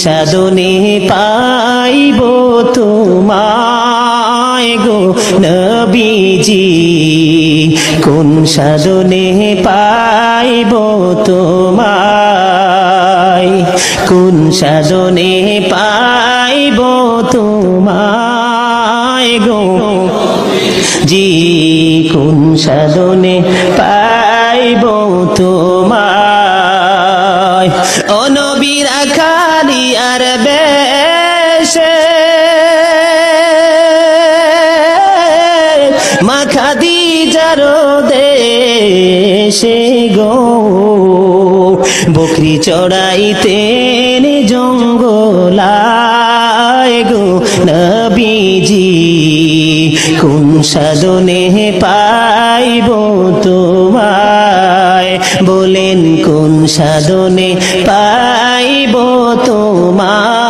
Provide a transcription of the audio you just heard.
সাধনে পাইব তোমায় গো নবীজি, কোন সাধনে পাইব তোমায়, কোন সাধনে পাইব তোমায় গো জি, কোন সাধনে পাইব তোমায়। ও নবী রাখালি আর বেশে মা খাদিজার দেশে গো, বকরি চড়াইতেন জঙ্গলায় গো নবীজি, কোন সাধনে পাইব তোমায়, বলেন কোন সাধনে পাইব তোমায়।